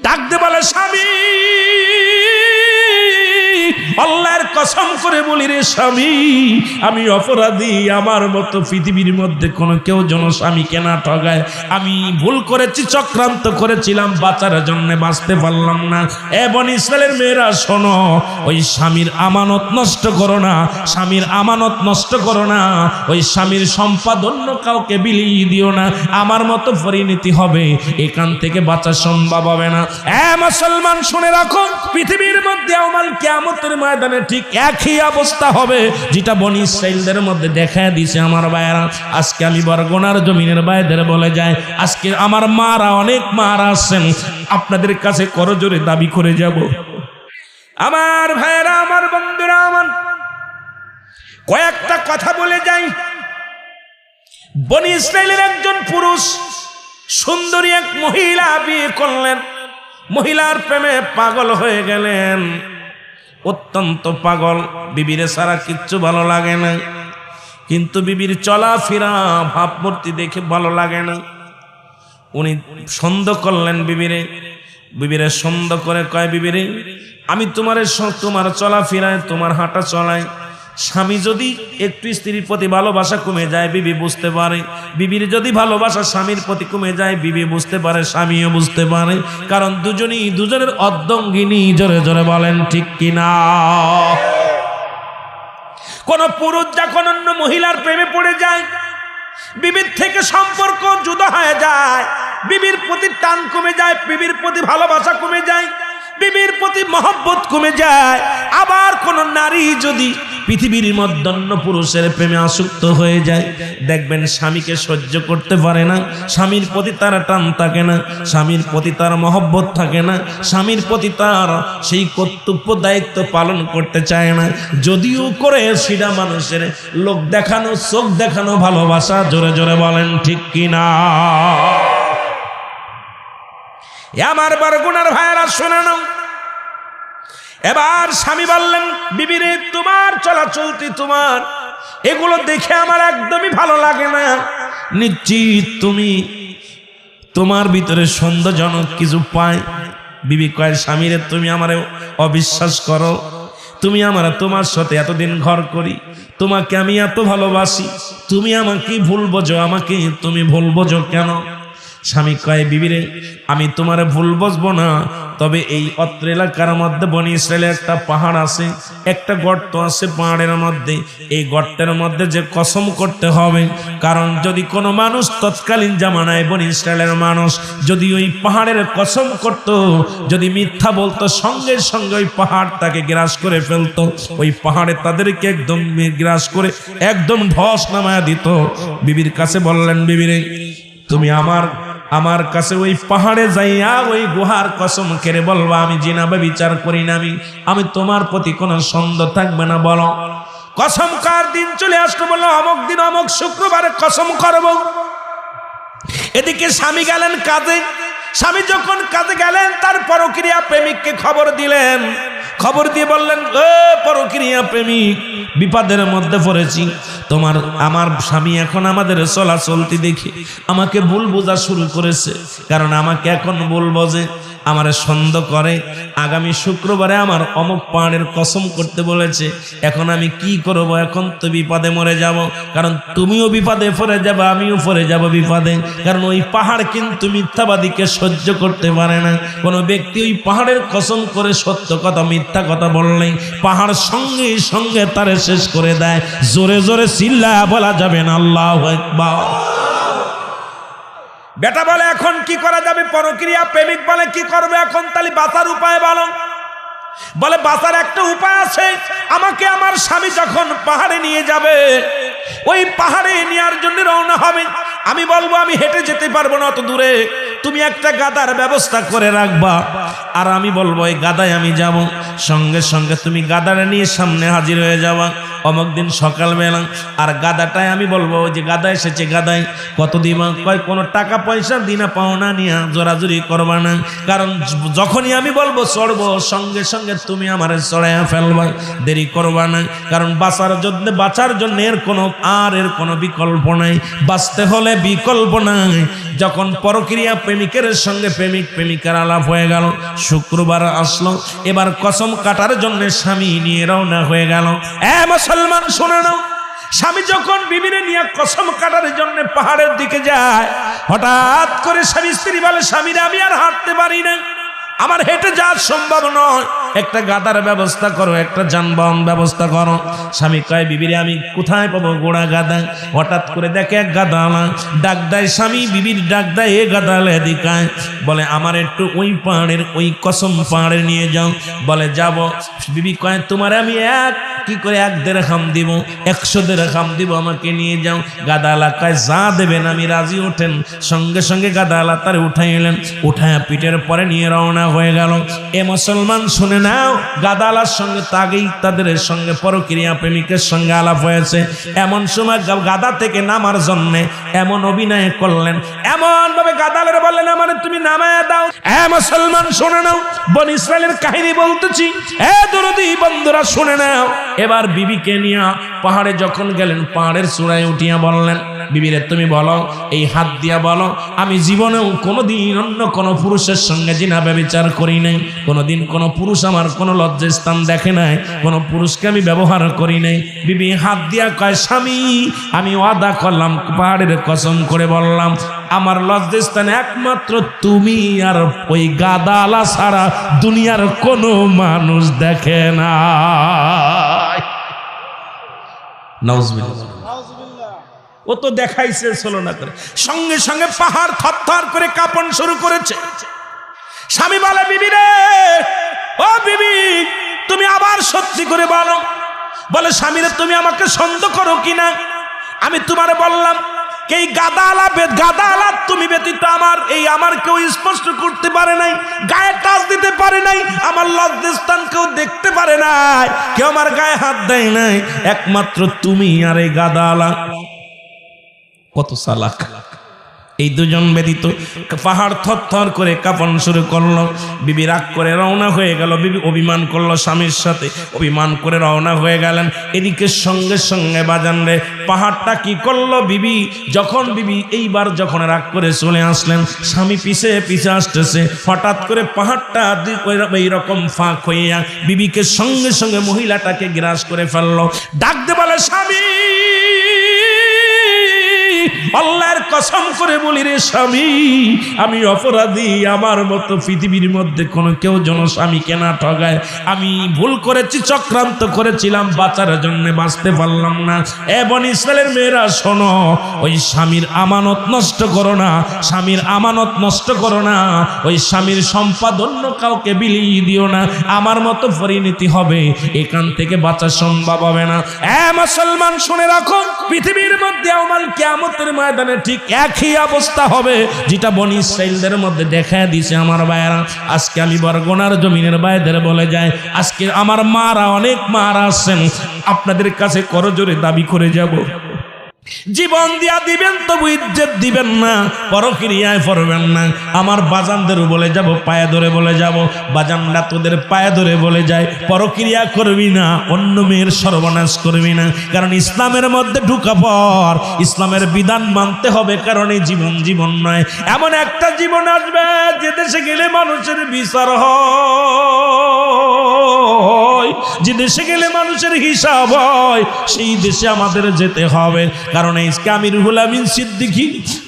ডাক দে বলে, স্বামী আল্লাহর কসম করে বলি রে স্বামী, আমি অপরাধী। আমার মতো পৃথিবীর মধ্যে কোনো কেউ যেন স্বামীকে না ঠগায়। আমি ভুল করেছি, চক্রান্ত করেছিলাম, বাঁচার জন্য বাঁচতে পারলাম না। এ বনি ইসরায়েলের মেয়েরা শোনো, ওই স্বামীর আমানত নষ্ট করো না, স্বামীর আমানত নষ্ট করো না, ওই স্বামীর সম্পদ অন্য কাউকে বিলিয়ে দিও না। আমার মতো পরিণতি হবে, এখান থেকে বাঁচা সম্ভব হবে না। এ মুসলমান শুনে রাখো, পৃথিবীর মধ্যে আমাল কিয়ামতের ময়দানে ঠিক একই অবস্থা হবে যেটা বনি ইসরাইলদের মধ্যে দেখা দিয়েছে। আমার ভাইয়েরা, আজকে আমি বরগুনার জমিনের ভাইদের বলে যাই, আজকে আমার মারা, অনেক মারা আছেন, আপনাদের কাছে করজোরে দাবি করে যাব, আমার ভাইয়েরা, আমার বন্ধুরা, আমার কয়েকটা কথা বলে যাই। বনি ইসরাইলের একজন পুরুষ সুন্দরী এক মহিলা বিয়ে করলেন, মহিলার প্রেমে পাগল হয়ে গেলেন, অত্যন্ত পাগল। বিবিরে সারা কিচ্ছু ভালো লাগে না, কিন্তু বিবির চলাফেরা ভাবমূর্তি দেখে ভালো লাগে না। উনি সন্দেহ করলেন বিবিরে সন্দেহ করে কয়, বিবিরে আমি তোমার চলাফেরায়, তোমার হাঁটা চলায় স্বামী যদি একটু স্ত্রীর প্রতি ভালোবাসা কমে যায়, বিবি বুঝতে পারে। বিবির যদি ভালোবাসা স্বামীর প্রতি কমে যায়, বিবি বুঝতে পারে, স্বামীও বুঝতে পারে, কারণ দুজনের অর্ধাঙ্গিনী। জোরে জোরে বলেন ঠিক কিনা? কোন পুরুষ যখন অন্য মহিলার প্রেমে পড়ে যায়, বিবির থেকে সম্পর্ক জুদা হয়ে যায়, বিবির প্রতি টান কমে যায়, বিবির প্রতি ভালোবাসা কমে যায়, বিবির প্রতি মহব্বত কমে যায়। আবার কোন নারী যদি পৃথিবীর মধ্যে অন্য পুরুষের প্রেমে আসক্ত হয়ে যায়, দেখবেন স্বামীকে সহ্য করতে পারে না, স্বামীর প্রতি তার টান থাকে না, স্বামীর প্রতি তার মহব্বত থাকে না, স্বামীর প্রতি তার সেই কর্তব্য দায়িত্ব পালন করতে চায় না। যদিও করে সেটা মানুষের লোক দেখানো, চোখ দেখানো ভালোবাসা। জোরে জোরে বলেন ঠিক কিনা? আমার বরগুনার ভাইয়েরা শুনে নাও, এবার স্বামী বললেন, বিবিরে তোমার চলাচলতি, তোমার এগুলো দেখে আমার একদমই ভালো লাগে না। নিশ্চিত তোমার ভিতরে সন্দেহজনক কিছু পায়। বিবি কয়, স্বামীরে তুমি আমারে অবিশ্বাস করো, তুমি তোমার সাথে এতদিন ঘর করি, তোমাকে আমি এত ভালোবাসি, তুমি আমাকে ভুল বোঝো, আমাকে তুমি ভুল বোঝো কেন? স্বামী কয়, বিবিরে আমি তোমারে ভুল বুঝবো না, তবে এই অত্র এলাকার মধ্যে বনি ইসরায়েলের একটা পাহাড় আছে, একটা গর্ত আছে পাহাড়ের মধ্যে। এই গর্তের মধ্যে যে কসম করতে হবে, কারণ যদি কোনো মানুষ তৎকালীন জামানায় বনি ইসরায়েলের মানুষ যদি ওই পাহাড়ের কসম করত, যদি মিথ্যা বলতো, সঙ্গে সঙ্গে ওই পাহাড় তাকে গ্রাস করে ফেলতো। ওই পাহাড়ে তাদেরকে একদম গ্রাস করে একদম ধস নামায়া দিত। বিবির কাছে বললেন, বিবিরে তুমি আমার কাছে ওই পাহাড়ে যাইয়া ওই গুহার কসম কেড়ে বলবা আমি জিনা ব্যভিচার করি না, আমি তোমার প্রতি কোনো সন্দেহ থাকবে না, বলো। কসম কার দিন চলে আসলো, বললো অমুক দিন অমুক শুক্রবারে কসম করব। এদিকে স্বামী গেলেন কাজে। স্বামী যখন কাজে গেলেন, তার পরক্রিয়া প্রেমিককে খবর দিলেন। খবর দিয়ে বললেন, ও পরক্রিয়া প্রেমিক, বিপদের মধ্যে পড়েছি। আমার স্বামী এখন আমাদের চলাচলতি দেখে আমাকে ভুল বোঝা শুরু করেছে, কারণ আমাকে এখন ভুল বোঝে, আমারে সন্দেহ করে। আগামী শুক্রবারে আমার অমুক পাহাড়ের কসম করতে বলেছে। এখন আমি কি করব? এখন তো বিপদে মরে যাব, কারণ তুমিও বিপদে পড়ে যাবে, আমিও পড়ে যাব বিপদে। কারণ ওই পাহাড় কিন্তু মিথ্যাবাদীকে সহ্য করতে পারে না। কোনো ব্যক্তি ওই পাহাড়ের কসম করে সত্য কথা মিথ্যা কথা বললেই পাহাড় সঙ্গে সঙ্গে তারে শেষ করে দেয়। জোরে জোরে চিল্লায়া বলা যাবে না আল্লাহু আকবার। বেটা বলে, এখন কি করা যাবে? পরক্রিয়া প্রেমিক বলে, কি করবে এখন? তাহলে বাঁচার উপায় বলো। বলে, বাঁচার একটা উপায় আছে। আমাকে আমার স্বামী যখন পাহাড়ে নিয়ে যাবে, ওই পাহাড়ে নেওয়ার জন্য রওনা হবে, আমি বলবো আমি হেঁটে যেতে পারবো না অত দূরে, তুমি একটা গাদার ব্যবস্থা করে রাখবা। আর আমি বলবো এই গাদায় আমি যাব, সঙ্গে সঙ্গে তুমি গাদাটা নিয়ে সামনে হাজির হয়ে যাবা অমুক দিন সকালবেলা। আর গাদাটায় আমি বলবো, ওই যে গাদা এসেছে, গাদায় কত দিবা? কয় কোনো টাকা পয়সা দিনা পাওনা নিয়ে জোরাজুরি করবা না, কারণ যখনই আমি বলবো চড়বো, সঙ্গে সঙ্গে তুমি আমারে চড়াইয়া ফেলবা, দেরি করবা না। কারণ বাঁচার জন্য এর কোনো বিকল্প নাই, বাঁচতে হলে বিকল্প নাই। যখন পরক্রিয়া প্রেমিকের সঙ্গে প্রেমিক প্রেমিকার আলাপ হয়ে গেল, শুক্রবার আসলো, এবার কসম কাটার জন্য স্বামী নিয়ে রওনা হয়ে গেল। মুসলমান শুনে নাও, স্বামী যখন বিবিরে নিয়ে কসম কাটার জন্য পাহাড়ের দিকে যায়, হঠাৎ করে স্বামী স্ত্রী বলে, স্বামীরে আমি আর হাঁটতে পারি না, আমার হেঁটে যাওয়া সম্ভব নয়, একটা গাদার ব্যবস্থা করো, একটা যানবাহন ব্যবস্থা করো। স্বামী কয়, বিবিরে আমি কোথায় পাবো গোড়া গাদা? হঠাৎ করে দেখে এক গাদালা ডাক দেয়, স্বামী বিবির ডাক দেয়, এ গাদালে এদিকায়, বলে আমার একটু ওই পাহাড়ের ওই কসম পাহাড়ে নিয়ে যাও। বলে যাব। বিবি কয়, তোমার আমি কি করে 1 দিরহাম দিব, 100 দিরহাম দিব, আমাকে নিয়ে যাও। গাদালা কয়, যা দেবেন আমি রাজি। ওঠেন। সঙ্গে সঙ্গে গাদালা তারে উঠাইলেন, উঠায় পিঠের পরে নিয়ে রওনা হয়ে গেল। এ মুসলমান শুনে নাও, গাদালার সঙ্গে তাগেই তাদের সঙ্গে পরক্রিয়া প্রেমিকের সঙ্গে আলাপ হয়েছে। এমন সময় গাদা থেকে নামার জন্য এমন অভিনয় করলেন, এমন ভাবে গাদালের বললেন, আমার তুমি নামায় দাও। এ মুসলমান শুনে নাও, বনি ইসরাইলের কাহিনী বলতেছি, এ দরদি বন্ধুরা শুনে নাও। এবার বিবিকে নিয়ে পাহাড়ে যখন গেলেন, পাহাড়ের চূড়ায় উঠিয়া বললেন, বিবিরে তুমি বলো, এই হাত দিয়া বলো, আমি জীবনেও কোনোদিন অন্য কোনো পুরুষের সঙ্গে জিনা ব্যভিচার করি নাই, কোনোদিন কোনো পুরুষ আমার কোনো লজ্জার স্থান দেখে নাই, কোনো পুরুষকে আমি ব্যবহার করি নাই। বিবি হাত দিয়া কয়, স্বামী আমি ওয়াদা করলাম, পাহাড়ের কসম করে বললাম, আমার লজ্জার স্থানে একমাত্র তুমি আর ওই গাদালা ছাড়া দুনিয়ার কোনো মানুষ দেখে না। নাউজুবিল্লাহ। ও তো দেখাইছে ছলনা করে। সঙ্গে সঙ্গে পাহাড় থরথর করে কাঁপন শুরু করেছে। স্বামী বলে, বিবি রে, ও বিবি, তুমি আবার সত্যি করে বলো। বলে, স্বামী রে, তুমি আমাকে সন্দেহ করো কিনা? আমি তোমারে বললাম, এই গাদালা তুমি ব্যতীত আমার কেউ স্পষ্ট করতে পারে নাই, গায়ে টাচ দিতে পারে নাই, আমার লজ্জাস্থান কেউ দেখতে পারে নাই, কেউ আমার গায়ে হাত দেয় নাই, একমাত্র তুমি আর এই গাদালা। কত চালাক! এই দুজন ব্যতীত পাহাড় থরথর করে কাঁপন শুরু করলো। বিবি রাগ করে রওনা হয়ে গেল। বিবি অভিমান করলো স্বামীর সাথে, অভিমান করে রওনা হয়ে গেলেন। এদিকে সঙ্গে সঙ্গে বাজান রে, পাহাড়টা কি করলো? বিবি এইবার যখন রাগ করে চলে আসলেন, স্বামী পিছে পিছে আসতেছে, হঠাৎ করে পাহাড়টা এইরকম ফাঁক হইয়া বিবিকে সঙ্গে সঙ্গে মহিলাটাকে গ্রাস করে ফেললো। ডাকতে বলে, স্বামী আল্লাহর কসম করে বলি রে স্বামী, আমি অপরাধী, আমার মতো পৃথিবীর মধ্যে কোনো কেউ যেন স্বামীকে না ঠগায়। আমি ভুল করেছি, চক্রান্ত করেছিলাম, বাঁচার জন্য বাঁচতে পারলাম না। এ বনি ইসরাইলের মেয়েরা শোনো, ওই স্বামীর আমানত নষ্ট করো না, স্বামীর আমানত নষ্ট করো না, ওই স্বামীর সম্পদ অন্য কাউকে বিলিয়ে দিও না, আমার মতো পরিণতি হবে, এখান থেকে বাঁচা সম্ভব হবে না। এ মুসলমান শুনে রাখো, পৃথিবীর মধ্যে আমাল কিয়ামতের ময়দানে ঠিক একই অবস্থা হবে যেটা বনি ইসরাইলদের মধ্যে দেখা দিয়েছে। আমার ভাইয়েরা, আজকে আমি বরগুনার জমিনের ভাইদের বলে যায়, আজকে আমার মারা, অনেক মারা আছেন, আপনাদের কাছে করজোরে দাবি করে যাব, জীবন দিয়া দিবেন তবু ইজ্জত দিবেন না, পরক্রিয়ায় পড়বেন না। আমার বাজানদের বলে যাব, পায়ে ধরে বলে যাব, বাজানরা তোদের পায়ে ধরে বলে যায়, পরক্রিয়া করবি না, অন্য মেয়ের সর্বনাশ করবি না, কারণ ইসলামের মধ্যে ঢুকা পর, ইসলামের বিধান মানতে হবে, কারণ এই জীবন নয়, এমন একটা জীবন আসবে যে দেশে গেলে মানুষের বিচার হয়, যে দেশে গেলে মানুষের হিসাব হয়, সেই দেশে আমাদের যেতে হবে। কারণ আজকে আমি রুহুল আমিন সিদ্দিকী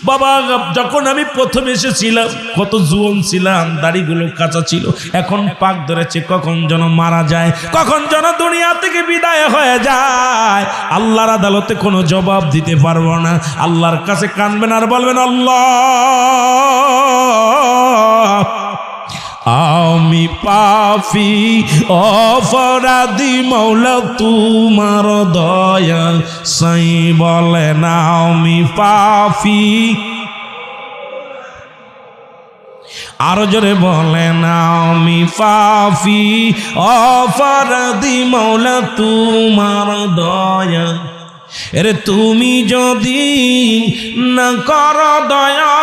বাবা, যখন আমি প্রথম এসেছিলাম কত জুয়ান ছিলাম, দাড়িগুলো কাঁচা ছিল, এখন পাক ধরেছে, কখন যেন মারা যায়, কখন যেন দুনিয়া থেকে বিদায় হয়ে যায়, আল্লাহর আদালতে কোনো জবাব দিতে পারবো না। আল্লাহর কাছে কাঁদবেন আর বলবেন, আল্লাহ আমি পাপী অপরাধী, মৌলা তোমার দয়া সাই বলেন আমি পাপী, আরো জোরে বলেন আমি পাপী অপরাধী, মৌলা তোমার দয়া, এরে তুমি যদি না করো দয়া,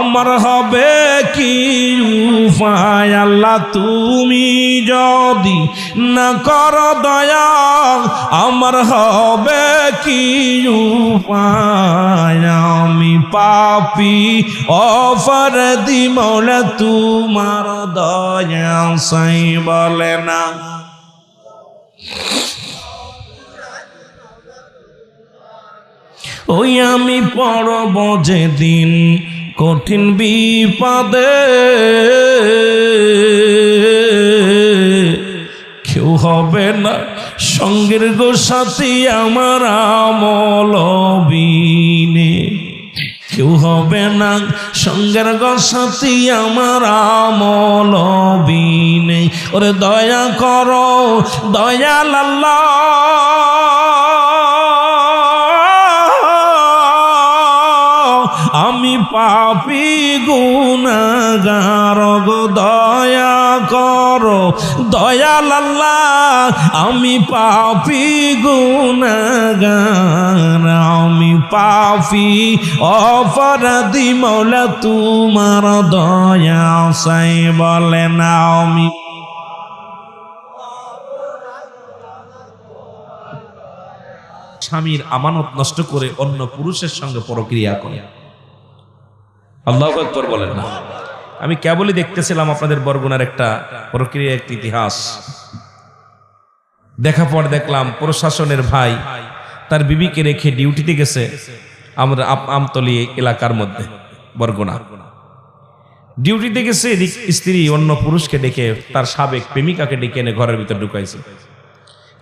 আমার হবে কি উপায় আল্লাহ তুমি যদি না করো দয়া আমার হবে কি উপায় আমি পাপী অপরাধী মওলা তোমার দয়া চাই বলে না ওই আমি পড়ব যেদিন কঠিন বিপদে কেউ হবে না সঙ্গের গো সাথী আমার আমল বিনে কেউ হবে না সঙ্গের গো সাথী আমার আমল বিনে ওরে দয়া করো দয়াল আল্লাহ আমি পাপী গুনাহগার গো দয়া করো দয়াল আল্লাহ আমি পাপী গুনাহগার আমি পাপী অপরাধী মওলা তোমার দয়া চাই বলে না আমি স্বামীর আমানত নষ্ট করে অন্য পুরুষের সঙ্গে পরক্রিয়া করে আল্লাহু আকবার বলেন না আমি কেবলই দেখতেছিলাম আপনাদের বরগুনার একটা প্রক্রিয়া একটা ইতিহাস দেখা পর দেখলাম প্রশাসনের ভাই তার বিবিকে রেখে ডিউটিতে গেছে আমরা আমতলী এলাকার মধ্যে বরগুনা ডিউটিতে গেছে স্ত্রী অন্য পুরুষকে ডেকে তার সাবেক প্রেমিকাকে ডেকে এনে ঘরের ভিতর ঢুকাইছে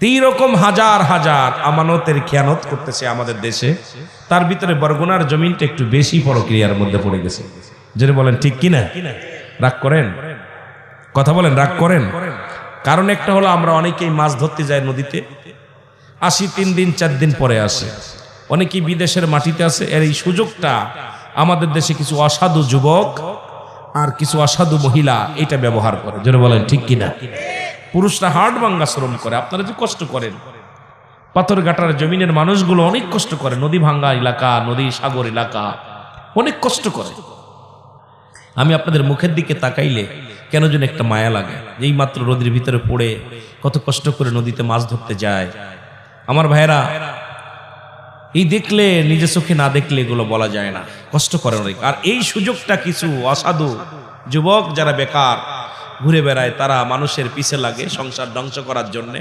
এই রকম হাজার হাজার আমানতের খেয়ানত করতেছে আমাদের দেশে তার ভিতরে বরগুনার জমিনটা একটু বেশি প্রক্রিয়ার মধ্যে পড়ে গেছে যেটা বলেন ঠিক কিনা রাগ করেন কথা বলেন রাগ করেন কারণ একটা হলো আমরা অনেকেই মাছ ধরতে যাই নদীতে আসি 3 দিন 4 দিন পরে আসে অনেকেই বিদেশের মাটিতে আছে এর এই সুযোগটা আমাদের দেশে কিছু অসাধু যুবক আর কিছু অসাধু মহিলা এটা ব্যবহার করে যেটা বলেন ঠিক কিনা পুরুষরা হাড় ভাঙ্গা শ্রম করে আপনারা যে কষ্ট করেন পাথরঘাটার জমিনের মানুষগুলো অনেক কষ্ট করে নদী ভাঙ্গা এলাকা নদী সাগর এলাকা অনেক কষ্ট করে আমি আপনাদের মুখের দিকে তাকাইলে কেন যেন একটা মায়া লাগে যেই মাত্র নদীর ভিতরে পড়ে কত কষ্ট করে নদীতে মাছ ধরতে যায় আমার ভাইরা এই দেখলে নিজে চোখে না দেখলে এগুলো বলা যায় না কষ্ট করে অনেক আর এই সুযোগটা কিছু অসাধু যুবক যারা বেকার ঘুরে বেড়ায় তারা মানুষের পিছে লাগে সংসার ধ্বংস করার জন্য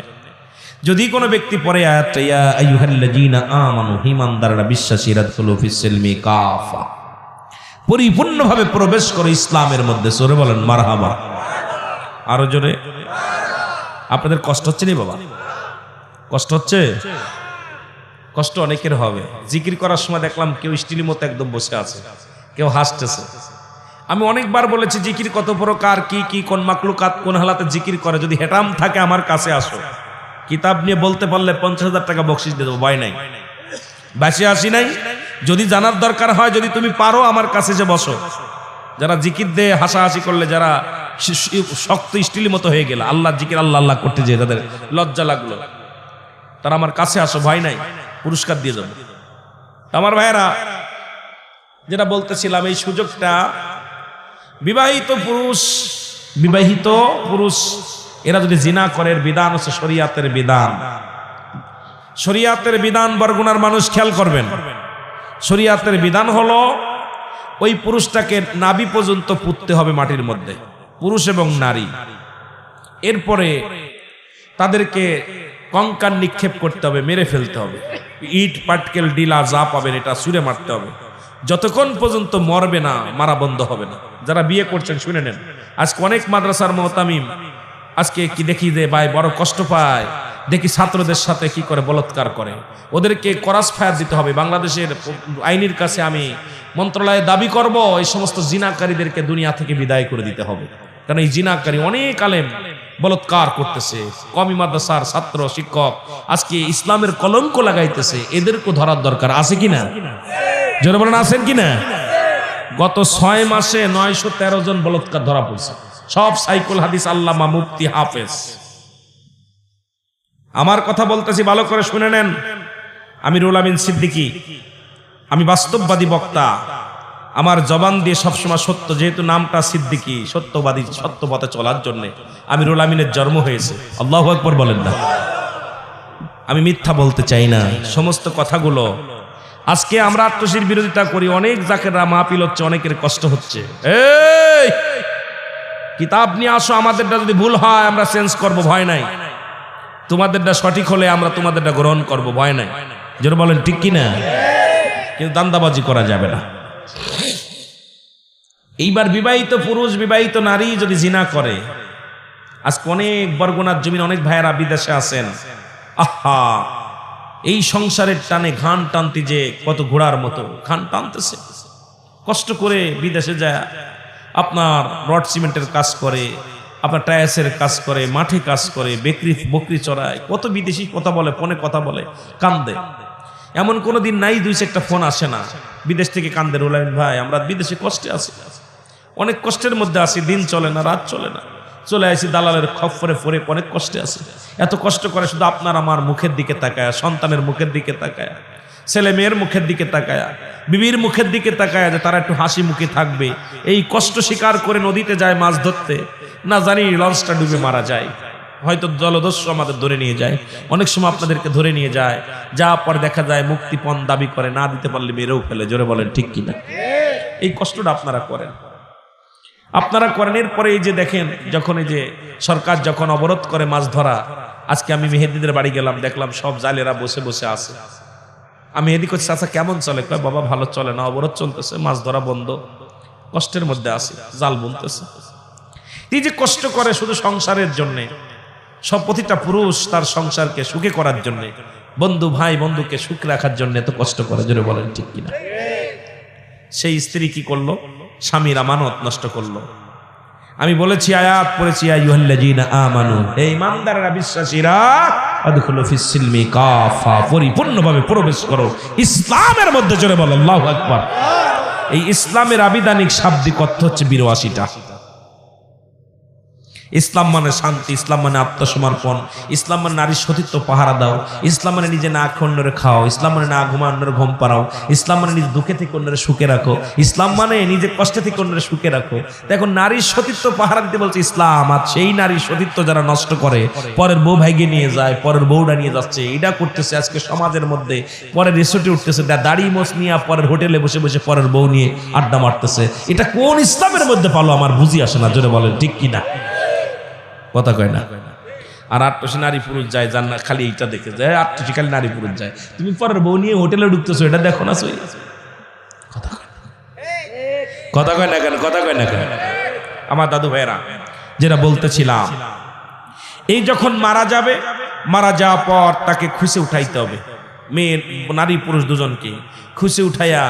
যদি কোনো ব্যক্তি পরে আয়াতটা ইয়া আইয়ুহাল্লাযীনা আমানু ঈমানদাররা বিশ্বাসীরা দুখুলু ফিস-সিলমি কাফা পরিপূর্ণভাবে প্রবেশ করে ইসলামের মধ্যে জোরে বলেন মারহাবা আরো জোরে আপনাদের কষ্ট হচ্ছে না বাবা কষ্ট হচ্ছে কষ্ট অনেকের হবে জিকির করার সময় দেখলাম কেউ স্টিলের মতো একদম বসে আছে কেউ হাসতেছে আমি অনেকবার বলেছি জিকির কত প্রকার কি কি কোন মাকলুকাত কোন হালাতে জিকির করে যদি হেটাম থাকে আমার কাছে আসো কিতাব নিয়ে বলতে পারলে 50,000 টাকা বকশিশ দিয়ে দেবো ভয় নাই বাঁচে আসি নাই যদি জানার দরকার হয় যদি তুমি পারো আমার কাছে যে বসো যারা জিকির দিয়ে হাসাহাসি করলে যারা শক্ত স্টিলের মতো হয়ে গেল আল্লাহ জিকির আল্লাহ আল্লাহ করতে যেয়ে তাদের লজ্জা লাগলো তারা আমার কাছে আসো ভয় নাই পুরস্কার দিয়ে যাবো আমার ভাইয়েরা যেটা বলতেছিলাম এই সুযোগটা বিবাহিত পুরুষ এরা যদি জিনা করে বিধান হচ্ছে শরিয়াতের বিধান বরগুনার মানুষ খেয়াল করবেন শরিয়াতের বিধান হলো ওই পুরুষটাকে নাভি পর্যন্ত পুঁততে হবে মাটির মধ্যে পুরুষ এবং নারী এরপরে তাদেরকে কঙ্কাল নিক্ষেপ করতে হবে মেরে ফেলতে হবে ইট পাটকেল ডিলা যা পাবেন এটা ছুঁড়ে মারতে হবে যতক্ষণ পর্যন্ত মরবে না মারা বন্ধ হবে না যারা বিয়ে করছেন শুনে নেন আজকে অনেক মাদ্রাসার মুতামিম আজকে কি দেখি যে ভাই বড় কষ্ট পায় দেখি ছাত্রদের সাথে কি করে বলাৎকার করে ওদেরকে ক্রস ফায়ার দিতে হবে বাংলাদেশের আইনের কাছে আমি মন্ত্রণালয়ে দাবি করব এই সমস্ত জিনাকারীদেরকে দুনিয়া থেকে বিদায় করে দিতে হবে কারণ এই জিনাকারী অনেক আলেম বলাৎকার করতেছে কওমি মাদ্রাসার ছাত্র শিক্ষক আজকে ইসলামের কলঙ্ক লাগাইতেছে এদেরকে ধরার দরকার আছে কিনা জোরে বলেন আছেন কিনা গত 6 মাসে 913 জন বলাৎকার ধরা পড়ছে সব সাইকুল হাদিস আল্লামা মুফতি হাফেজ আমার কথা বলতেছি ভালো করে শুনে নেন আমি রুহুল আমিন সিদ্দিকী আমি বাস্তববাদী বক্তা আমার জবান দিয়ে সবসময় সত্য, যেহেতু নামটা সিদ্দিকী, সত্যবাদী, সত্য পথে চলার জন্যে আমি রুল আমিনের জন্ম হয়েছে। আল্লাহু আকবার বলেন না। আমি মিথ্যা বলতে চাই না। সমস্ত কথাগুলো আজকে আমরা আত্মশীর বিরোধিতা করি, অনেক জাকেররা মাহফিল হচ্ছে, অনেকের কষ্ট হচ্ছে। এই কিতাব নিয়ে আসো, আমাদেরটা যদি ভুল হয় আমরা চেঞ্জ করব, ভয় নাই। তোমাদেরটা সঠিক হলে আমরা তোমাদেরটা গ্রহণ করব, ভয় নাই। যেটা বলেন ঠিক কিনা? কিন্তু দান্দাবাজি করা যাবে না। এইবার বিবাহিত পুরুষ, বিবাহিত নারী যদি জিনা করে, আজকে অনেক বরগুনার জমিন, অনেক ভাইয়েরা বিদেশে আছেন, আহা এই সংসারের টানে ঘান টানতে যে কত ঘোড়ার মতো ঘান টানতেছে, কষ্ট করে বিদেশে যায় আপনার রড সিমেন্টের কাজ করে, আপনার টায়াসের কাজ করে, মাঠে কাজ করে, বকরি চড়ায়, কত বিদেশি কথা বলে, ফোনে কথা বলে, কান্দে। এমন কোনো দিন নাই দুই একটা ফোন আসে না, বিদেশ থেকে কান্দে, রুল আমিন ভাই আমরা বিদেশে কষ্টে আছি, অনেক কষ্টের মধ্যে আছি, দিন চলে না, রাত চলে না, চলে আসি দালালের খপ্পরে পড়ে, অনেক কষ্টে আছে। এত কষ্ট করে শুধু আপনার আমার মুখের দিকে তাকায়, সন্তানের মুখের দিকে তাকায়, ছেলে মেয়ের মুখের দিকে তাকায়, বিবির মুখের দিকে তাকায় যে তারা একটু হাসি মুখে থাকবে। এই কষ্ট স্বীকার করে নদীতে যায় মাছ ধরতে, না জানি লঞ্চটা ডুবে মারা যায়, হয়তো জলদস্যু আমাদের ধরে নিয়ে যায়, অনেক সময় আপনাদেরকে ধরে নিয়ে যায়, যা পর দেখা যায় মুক্তিপণ দাবি করে, না দিতে পারলে মেরেও ফেলে। জোরে বলেন ঠিক কিনা? এই কষ্টটা আপনারা করেন, আপনারা করেন। এরপরে এই যে দেখেন, যখন এই যে সরকার যখন অবরোধ করে মাছ ধরা, আজকে আমি মেহেদিদের বাড়ি গেলাম, দেখলাম সব জালেরা বসে বসে আছে। আমি এদিক করছি, আচ্ছা কেমন চলে? কয় বাবা ভালো চলে না, অবরোধ চলতেছে, মাছ ধরা বন্ধ, কষ্টের মধ্যে আছে, জাল বুনতেছে। এই যে কষ্ট করে শুধু সংসারের জন্য, সব প্রতিটা পুরুষ তার সংসারকে সুখে করার জন্য, বন্ধু ভাই বন্ধুকে সুখ রাখার জন্য এত কষ্ট করে। জোরে বলেন ঠিক কিনা? সেই স্ত্রী কি করলো? স্বামীর আমানত নষ্ট করলো। আমি বলেছি, আয়াত পড়েছি, আইয়ুহাল্লাযীনা আমানু, হে ঈমানদাররা, বিশ্বাসীরা, আদখুলু ফিস সিলমি কাফা, পরিপূর্ণভাবে প্রবেশ করো ইসলামের মধ্যে। জোরে বলো আল্লাহু আকবার। এই ইসলামের আবিধানিক শাব্দিক অর্থ হচ্ছে 82টা। ইসলাম মানে শান্তি, ইসলাম মানে আত্মসমর্পণ, ইসলাম মানে নারীর সতীত্ব পাহারা দাও, ইসলাম মানে নিজে না খেয়ে অন্যরে খাও, ইসলাম মানে না ঘুমা অন্যের ঘুম পাড়াও, ইসলাম মানে নিজে দুঃখে থেকে অন্যের সুখে রাখো, ইসলাম মানে নিজে কষ্টে থেকে অন্যের সুখে রাখো। দেখো নারীর সতীত্ব পাহারা দিতে বলছে ইসলাম। আর সেই নারীর সতীত্ব যারা নষ্ট করে, পরের বউ ভাইগে নিয়ে যায়, পরের বউটা নিয়ে যাচ্ছে, এটা করতেছে আজকে সমাজের মধ্যে, পরের রিসোর্টে উঠতেছে, দাড়ি মোছ নিয়ে পরের হোটেলে বসে বসে পরের বউ নিয়ে আড্ডা মারতেছে। এটা কোন ইসলামের মধ্যে পালো? আমার বুঝি আসে না। জোরে বলেন ঠিক কিনা? কথা কয় না। আর 800 নারী পুরুষ যায়, যান না খালি এইটা দেখে যায়, 800 খালি নারী পুরুষ যায়, তুমি পরের বউ নিয়ে হোটেলে ঢুকতেছো, এটা দেখো না? কথা কয় না, কথা কয় না কেন? কথা কয় না কেন? আমার দাদু ভাইরা, যেটা বলতেছিলাম, এই যখন মারা যাবে, মারা যাওয়ার পর তাকে খুশি উঠাইতে হবে, মেয়ে নারী পুরুষ দুজনকে খুশি উঠাইয়া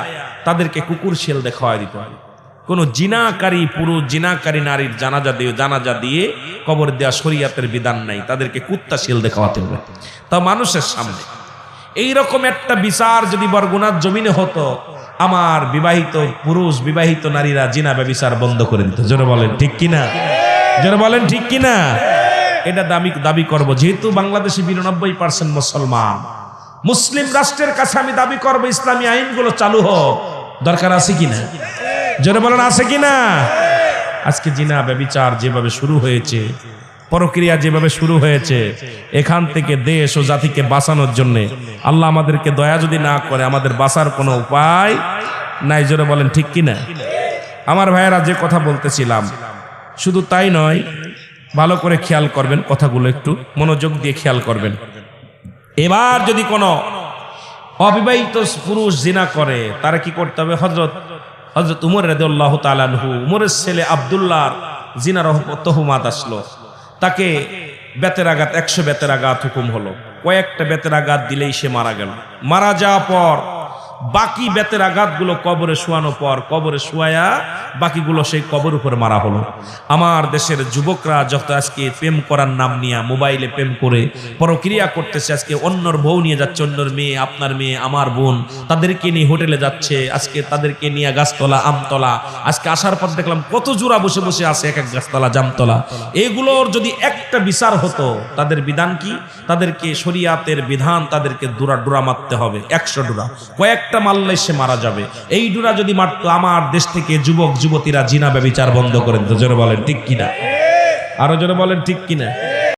তাদেরকে কুকুর শেল দেখাওয়া দিতে হবে। কোন জিনাকারী পুরুষ, জিনাকারী নারীর জানাজা দিয়ে কবর দেওয়া শরীয়তের বিধান নাই, তাদেরকে কুত্তা শিল দেখাতে হবে, তা মানুষের সামনে। এইরকম একটা বিচার যদি বরগুনার জমিনে হতো, আমার বিবাহিত পুরুষ, বিবাহিত নারীরা জিনা ব্যভিচার বন্ধ করে দিত। জোরে বলেন ঠিক কিনা? জোরে বলেন ঠিক কিনা? এটা দাবি করব, যেহেতু বাংলাদেশে 92% মুসলমান, মুসলিম রাষ্ট্রের কাছে আমি দাবি করব ইসলামী আইনগুলো চালু হোক। দরকার আছে কিনা? জোরে বলেন আছে কিনা? আজকে জিনা ব্যভিচার যেভাবে শুরু হয়েছে, পরক্রিয়া যেভাবে শুরু হয়েছে, এখান থেকে দেশ ও জাতিকে বাঁচানোর জন্য আল্লাহ আমাদেরকে দয়া যদি না করে, আমাদের বাঁচার কোনো উপায় নাই। জোরে বলেন ঠিক কিনা? আমার ভাইয়েরা, যে কথা বলতেছিলাম, শুধু তাই নয়, ভালো করে খেয়াল করবেন, কথাগুলো একটু মনোযোগ দিয়ে খেয়াল করবেন। এবার যদি কোনো অবিবাহিত পুরুষ জিনা করে, তারা কি করতে হবে? হযরত উমর রাদিয়াল্লাহু তাআলা আনহু, উমরের ছেলে আব্দুল্লাহর জিনার তহমাত আসলো, তাকে বেতের আঘাত, 100 বেতের আঘাত হুকুম হলো। কয়েকটা বেতের আঘাত দিলেই সে মারা গেল। মারা যাওয়ার পর বাকি বেতের আঘাতগুলো কবরে শোয়ানো পর, কবরে শোয়া বাকিগুলো সেই কবর উপরে মারা হলো। আমার দেশের যুবকরা যত আজকে প্রেম করার নাম নিয়ে মোবাইলে প্রেম করে পরক্রিয়া করতেছে, আজকে অন্যর বউ নিয়ে যাচ্ছে, অন্যর মেয়ে, আপনার মেয়ে, আমার বোন, তাদেরকে নিয়ে হোটেলে যাচ্ছে, আজকে তাদেরকে নিয়ে গাছতলা, আমতলা, আজকে আসার পর দেখলাম কত জোড়া বসে বসে আছে, এক এক গাছতলা, জামতলা। এগুলোর যদি একটা বিচার হতো, তাদের বিধান কি? তাদেরকে শরিয়াতের বিধান, তাদেরকে ডোরা মারতে হবে, 100 ডোরা। কয়েকটা একটা মারলে সে মারা যাবে। এই ডোরা যদি মারতো আমার দেশ থেকে যুবক যুবতীরা জিনা ব্যভিচার বন্ধ করেন। তো জোরে বলেন ঠিক কিনা, আরো জোরে বলেন ঠিক কিনা।